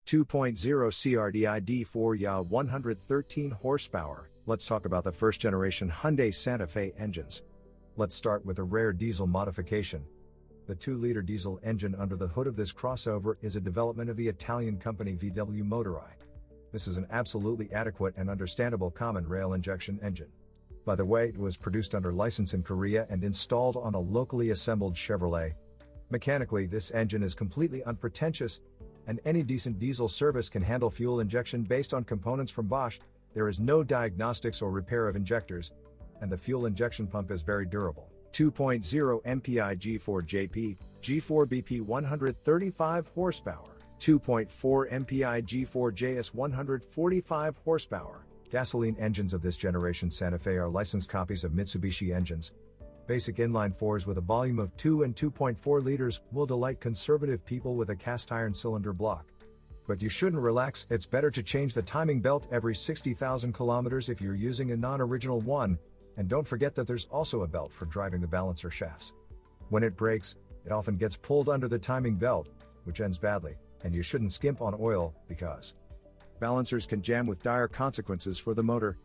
2.0 CRDI-D4 Ya 113 horsepower. Let's talk about the first generation Hyundai Santa Fe engines. Let's start with a rare diesel modification. The 2-liter diesel engine under the hood of this crossover is a development of the Italian company VW Motori. This is an absolutely adequate and understandable common rail injection engine. By the way, it was produced under license in Korea and installed on a locally assembled Chevrolet. Mechanically, this engine is completely unpretentious, and any decent diesel service can handle fuel injection based on components from Bosch. There is no diagnostics or repair of injectors, and the fuel injection pump is very durable. 2.0 MPI G4JP, G4BP 135 horsepower, 2.4 MPI G4JS 145 horsepower. Gasoline engines of this generation Santa Fe are licensed copies of Mitsubishi engines. Basic inline 4s with a volume of 2 and 2.4 liters will delight conservative people with a cast iron cylinder block. But you shouldn't relax. It's better to change the timing belt every 60,000 kilometers if you're using a non-original one, and don't forget that there's also a belt for driving the balancer shafts. When it breaks, it often gets pulled under the timing belt, which ends badly, and you shouldn't skimp on oil, because balancers can jam with dire consequences for the motor.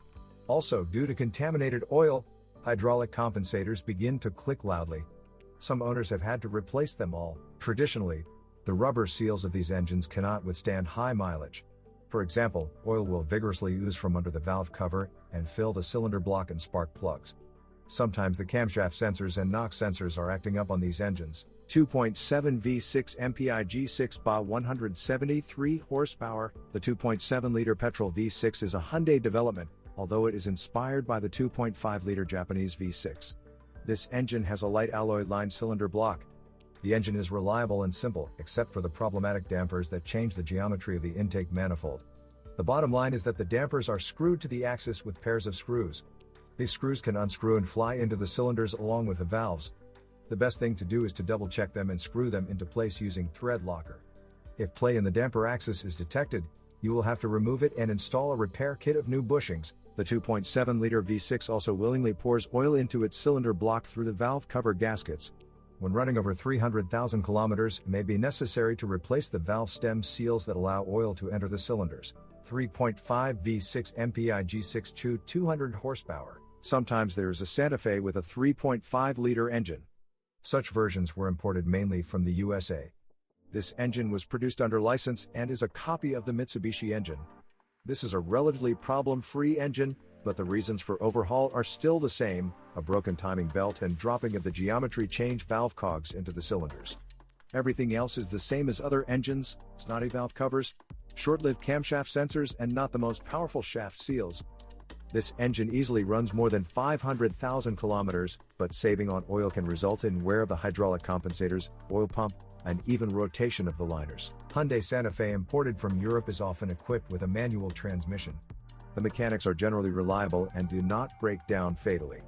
Also, due to contaminated oil, hydraulic compensators begin to click loudly. Some owners have had to replace them all. Traditionally, the rubber seals of these engines cannot withstand high mileage. For example, oil will vigorously ooze from under the valve cover and fill the cylinder block and spark plugs. Sometimes the camshaft sensors and NOx sensors are acting up on these engines. 2.7 V6 MPI G6 BA 173 horsepower. The 2.7-liter petrol V6 is a Hyundai development, although it is inspired by the 2.5-liter Japanese V6. This engine has a light alloy-lined cylinder block. The engine is reliable and simple, except for the problematic dampers that change the geometry of the intake manifold. The bottom line is that the dampers are screwed to the axis with pairs of screws. These screws can unscrew and fly into the cylinders along with the valves. The best thing to do is to double-check them and screw them into place using thread locker. If play in the damper axis is detected, you will have to remove it and install a repair kit of new bushings. The 2.7-liter V6 also willingly pours oil into its cylinder block through the valve cover gaskets. When running over 300,000 kilometers, it may be necessary to replace the valve stem seals that allow oil to enter the cylinders. 3.5 V6 MPI G6 200 horsepower. Sometimes there is a Santa Fe with a 3.5-liter engine. Such versions were imported mainly from the USA. This engine was produced under license and is a copy of the Mitsubishi engine. This is a relatively problem-free engine, but the reasons for overhaul are still the same: a broken timing belt and dropping of the geometry change valve cogs into the cylinders. Everything else is the same as other engines: snotty valve covers, short-lived camshaft sensors, and not the most powerful shaft seals. This engine easily runs more than 500,000 kilometers, but saving on oil can result in wear of the hydraulic compensators, oil pump, and even rotation of the liners. Hyundai Santa Fe imported from Europe is often equipped with a manual transmission. The mechanics are generally reliable and do not break down fatally.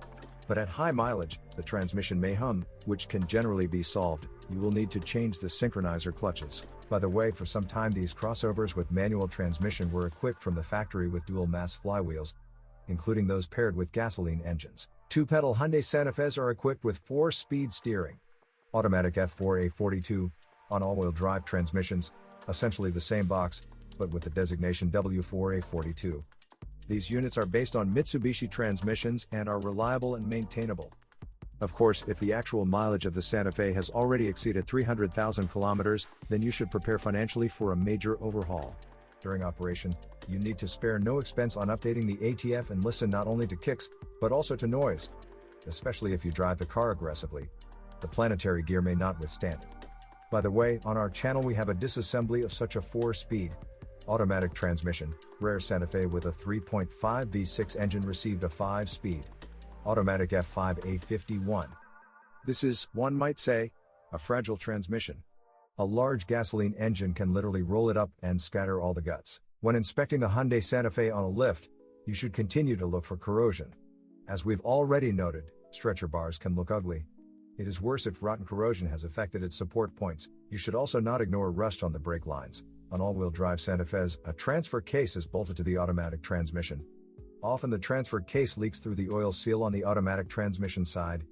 But at high mileage, the transmission may hum, which can generally be solved. You will need to change the synchronizer clutches. By the way, for some time these crossovers with manual transmission were equipped from the factory with dual mass flywheels, including those paired with gasoline engines. 2-pedal Hyundai Santa Fe's are equipped with 4-speed steering. Automatic F4A42, on all-wheel drive transmissions, essentially the same box, but with the designation W4A42. These units are based on Mitsubishi transmissions and are reliable and maintainable. Of course, if the actual mileage of the Santa Fe has already exceeded 300,000 kilometers, then you should prepare financially for a major overhaul. During operation, you need to spare no expense on updating the ATF and listen not only to kicks, but also to noise. Especially if you drive the car aggressively, the planetary gear may not withstand it. By the way, on our channel we have a disassembly of such a 4-speed automatic transmission. Rare Santa Fe with a 3.5 V6 engine received a 5-speed automatic F5A51. This is, one might say, a fragile transmission. A large gasoline engine can literally roll it up and scatter all the guts. When inspecting the Hyundai Santa Fe on a lift, you should continue to look for corrosion. As we've already noted, stretcher bars can look ugly. It is worse if rotten corrosion has affected its support points. You should also not ignore rust on the brake lines. On all-wheel drive Santa Fe's, a transfer case is bolted to the automatic transmission. Often the transfer case leaks through the oil seal on the automatic transmission side.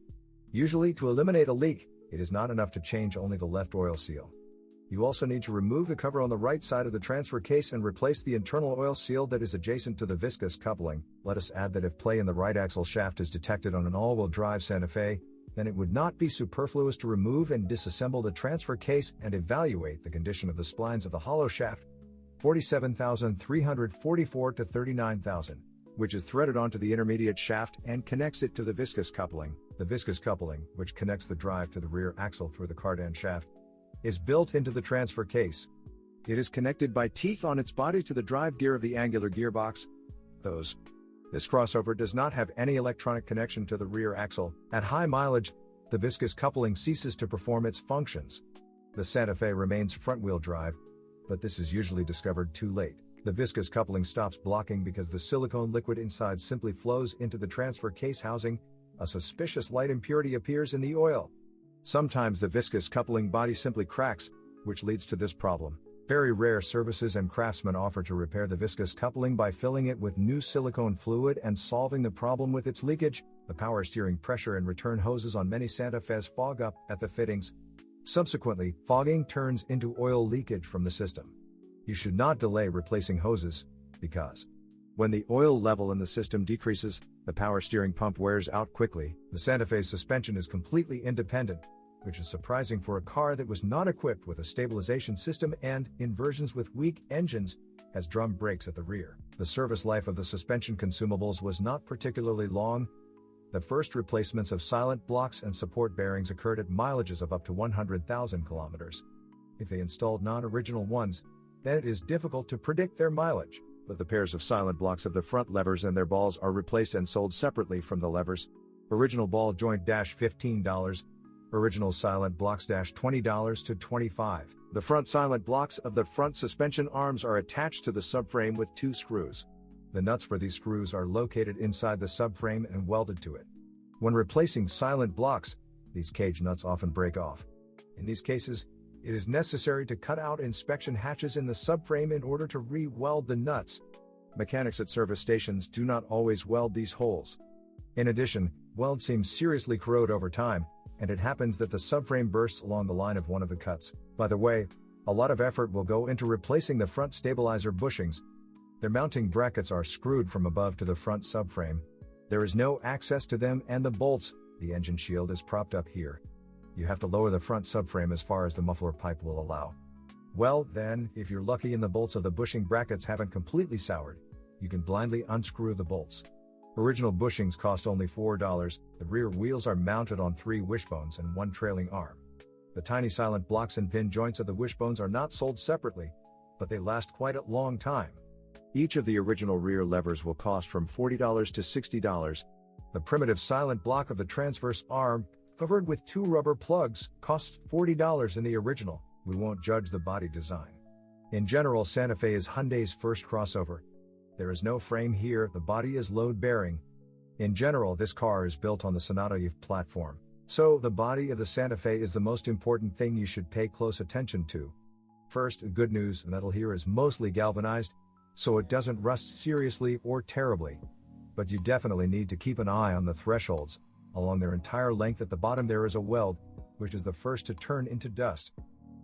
Usually, to eliminate a leak, it is not enough to change only the left oil seal. You also need to remove the cover on the right side of the transfer case and replace the internal oil seal that is adjacent to the viscous coupling. Let us add that if play in the right axle shaft is detected on an all-wheel drive Santa Fe, then it would not be superfluous to remove and disassemble the transfer case and evaluate the condition of the splines of the hollow shaft, 47,344 to 39,000, which is threaded onto the intermediate shaft and connects it to the viscous coupling. The viscous coupling, which connects the drive to the rear axle through the cardan shaft, is built into the transfer case. It is connected by teeth on its body to the drive gear of the angular gearbox. This crossover does not have any electronic connection to the rear axle. At high mileage, the viscous coupling ceases to perform its functions. The Santa Fe remains front-wheel drive, but this is usually discovered too late. The viscous coupling stops blocking because the silicone liquid inside simply flows into the transfer case housing. A suspicious light impurity appears in the oil. Sometimes the viscous coupling body simply cracks, which leads to this problem. Very rare services and craftsmen offer to repair the viscous coupling by filling it with new silicone fluid and solving the problem with its leakage. The power steering pressure and return hoses on many Santa Fe's fog up at the fittings. Subsequently, fogging turns into oil leakage from the system. You should not delay replacing hoses, because when the oil level in the system decreases, the power steering pump wears out quickly. The Santa Fe's suspension is completely independent, which is surprising for a car that was not equipped with a stabilization system and, in versions with weak engines, has drum brakes at the rear. The service life of the suspension consumables was not particularly long. The first replacements of silent blocks and support bearings occurred at mileages of up to 100,000 kilometers. If they installed non-original ones, then it is difficult to predict their mileage. But the pairs of silent blocks of the front levers and their balls are replaced and sold separately from the levers. Original ball joint $15, original silent blocks $20 to $25. The front silent blocks of the front suspension arms are attached to the subframe with 2 screws. The nuts for these screws are located inside the subframe and welded to it. When replacing silent blocks, these cage nuts often break off. In these cases, it is necessary to cut out inspection hatches in the subframe in order to re-weld the nuts. Mechanics at service stations do not always weld these holes. In addition, weld seams seriously corrode over time, and it happens that the subframe bursts along the line of one of the cuts. By the way, a lot of effort will go into replacing the front stabilizer bushings. Their mounting brackets are screwed from above to the front subframe. There is no access to them and the bolts, the engine shield is propped up here. You have to lower the front subframe as far as the muffler pipe will allow. Well, then, if you're lucky and the bolts of the bushing brackets haven't completely soured, you can blindly unscrew the bolts. Original bushings cost only $4. The rear wheels are mounted on 3 wishbones and 1 trailing arm. The tiny silent blocks and pin joints of the wishbones are not sold separately, but they last quite a long time. Each of the original rear levers will cost from $40 to $60. The primitive silent block of the transverse arm, covered with 2 rubber plugs, costs $40 in the original. We won't judge the body design. In general, Santa Fe is Hyundai's first crossover. There is no frame here, the body is load-bearing. In general, this car is built on the Sonata EV platform. So, the body of the Santa Fe is the most important thing you should pay close attention to. First, good news, the metal here is mostly galvanized, so it doesn't rust seriously or terribly. But you definitely need to keep an eye on the thresholds. Along their entire length at the bottom there is a weld, which is the first to turn into dust.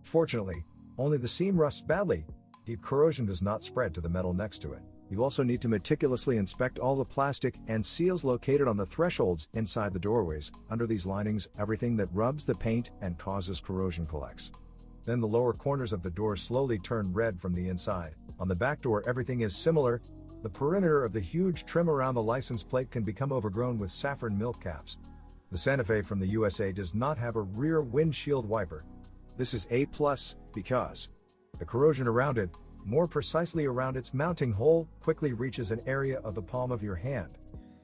Fortunately, only the seam rusts badly. Deep corrosion does not spread to the metal next to it. You also need to meticulously inspect all the plastic and seals located on the thresholds inside the doorways. Under these linings, everything that rubs the paint and causes corrosion collects. Then the lower corners of the door slowly turn red from the inside. On the back door everything is similar. The perimeter of the huge trim around the license plate can become overgrown with saffron milk caps. The Santa Fe from the USA does not have a rear windshield wiper. This is A+, because the corrosion around it, more precisely around its mounting hole, quickly reaches an area of the palm of your hand.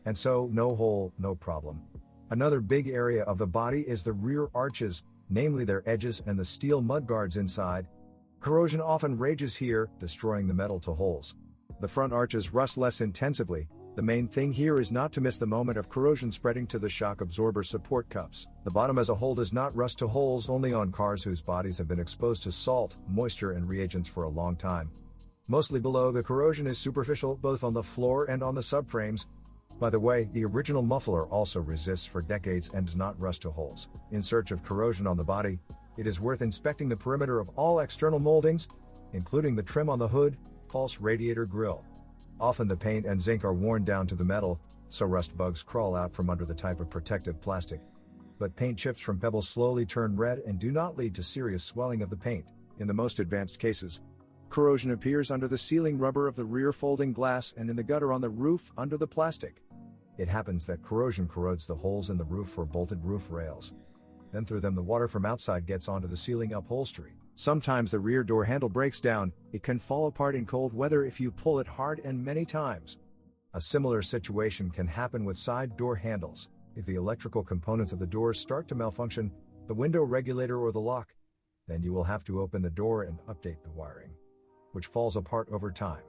And so, no hole, no problem. Another big area of the body is the rear arches, namely their edges and the steel mudguards inside. Corrosion often rages here, destroying the metal to holes. The front arches rust less intensively. The main thing here is not to miss the moment of corrosion spreading to the shock absorber support cups. The bottom as a whole does not rust to holes only on cars whose bodies have been exposed to salt, moisture and reagents for a long time. Mostly below, the corrosion is superficial, both on the floor and on the subframes. By the way, the original muffler also resists for decades and does not rust to holes. In search of corrosion on the body, It is worth inspecting the perimeter of all external moldings, including the trim on the hood, false radiator grille. Often the paint and zinc are worn down to the metal, so rust bugs crawl out from under the type of protective plastic. But paint chips from pebbles slowly turn red and do not lead to serious swelling of the paint. In the most advanced cases, corrosion appears under the sealing rubber of the rear folding glass and in the gutter on the roof under the plastic. It happens that corrosion corrodes the holes in the roof or bolted roof rails. Then through them the water from outside gets onto the ceiling upholstery. Sometimes the rear door handle breaks down. It can fall apart in cold weather if you pull it hard and many times. A similar situation can happen with side door handles. If the electrical components of the doors start to malfunction, the window regulator or the lock, then you will have to open the door and update the wiring, which falls apart over time.